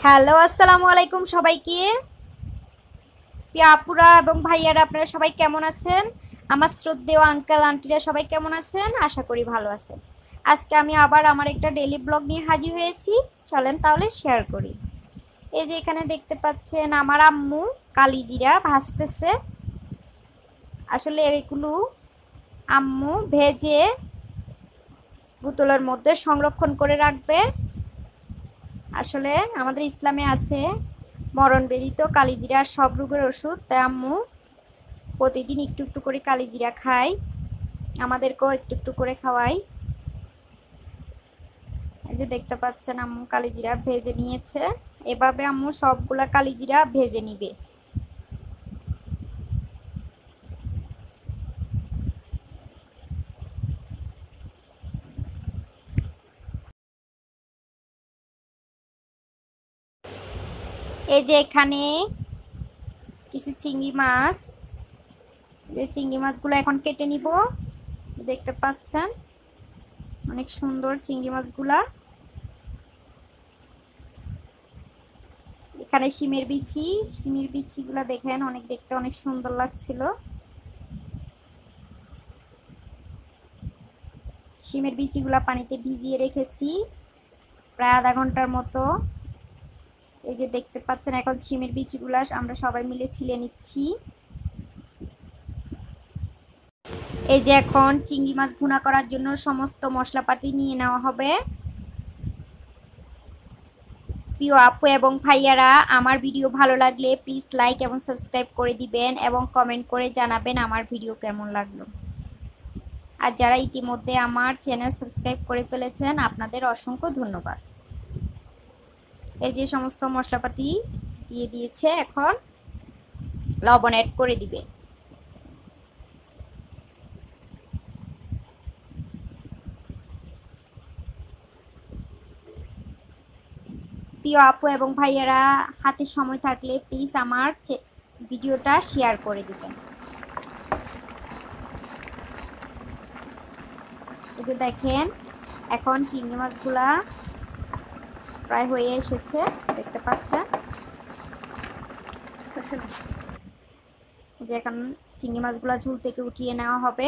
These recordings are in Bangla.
হ্যালো, আসসালামু আলাইকুম সবাইকে। প্রিয় আপুরা এবং ভাইয়ারা, আপনারা সবাই কেমন আছেন? আমার শ্রদ্ধেয় আঙ্কেল আন্টিরা সবাই কেমন আছেন? আশা করি ভালো আছেন। আজকে আমি আবার আমার একটা ডেইলি ব্লগ নিয়ে হাজির হয়েছি। চলেন তাহলে শেয়ার করি। এই যে এখানে দেখতে পাচ্ছেন আমার আম্মু কালিজিরা ভাজতেছে। আসলে এগুলো আম্মু ভেজে বোতলের মধ্যে সংরক্ষণ করে রাখবে। আসলে আমাদের ইসলামে আছে মরণ ব্যতীত কালিজিরা সব রোগের ওষুধ, তাই আম্মু প্রতিদিন একটু একটু করে কালিজিরা খাই, আমাদেরকেও একটু একটু করে খাওয়াই। এই যে দেখতে পাচ্ছেন আম্মু কালিজিরা ভেজে নিয়েছে। এভাবে আম্মু সবগুলা কালিজিরা ভেজে নিবে। এই যে এখানে কিছু চিংড়ি মাছ, এই চিংড়ি মাছগুলো এখন কেটে নিব। দেখতে পাচ্ছেন অনেক সুন্দর চিংড়ি মাছগুলা। এখানে শিমের বিচিগুলা দেখেন দেখতে অনেক সুন্দর লাগছিল। শিমের বিচিগুলা পানিতে ভিজিয়ে রেখেছি প্রায় আধা ঘন্টার মতো। এই যে দেখতে পাচ্ছেন এখন শিমের বিচিগুলা আমরা সবাই মিলে ছিলে নিচ্ছি। এই যে এখন চিংড়ি মাছ ভুনা করার জন্য সমস্ত মশলাপাতি নিয়ে নেওয়া হবে। প্রিয় আপু এবং ভাইয়ারা, আমার ভিডিও ভালো লাগলে প্লিজ লাইক এবং সাবস্ক্রাইব করে দিবেন এবং কমেন্ট করে জানাবেন আমার ভিডিও কেমন লাগলো। আর যারা ইতিমধ্যে আমার চ্যানেল সাবস্ক্রাইব করে ফেলেছেন আপনাদের অসংখ্য ধন্যবাদ। এই যে সমস্ত মশলাপাতি দিয়ে দিয়েছে, এখন লবণ অ্যাড করে দিবে। প্রিয় আপু এবং ভাইয়ারা, হাতে সময় থাকলে প্লিজ আমার ভিডিওটা শেয়ার করে দিবেন। এই যে দেখেন এখন চিংড়ি মাছগুলা প্রায় হয়ে এসেছে, দেখতে পাচ্ছেন। যে এখন চিংড়ি মাছগুলা ঝুল থেকে উঠিয়ে নেওয়া হবে।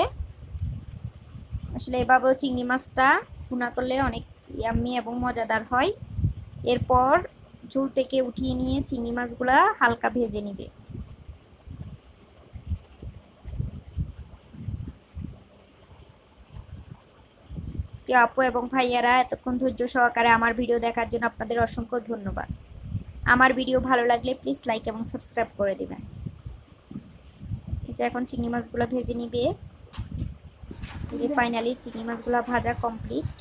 আসলে এভাবেও চিংড়ি মাছটা ভুনা করলে অনেক ইয়াম্মি এবং মজাদার হয়। এরপর ঝুল থেকে উঠিয়ে নিয়ে চিংড়ি মাছগুলা হালকা ভেজে নিবে। আপু এবং ভাইয়ারা, এতক্ষণ ধৈর্য সহকারে আমার ভিডিও দেখার জন্য আপনাদের অসংখ্য ধন্যবাদ। আমার ভিডিও ভালো লাগলে প্লিজ লাইক এবং সাবস্ক্রাইব করে দিবেন। এখন চিংড়ি মাছগুলো ভেজে নিবে। যে ফাইনালি চিংড়ি মাছগুলো ভাজা কমপ্লিট।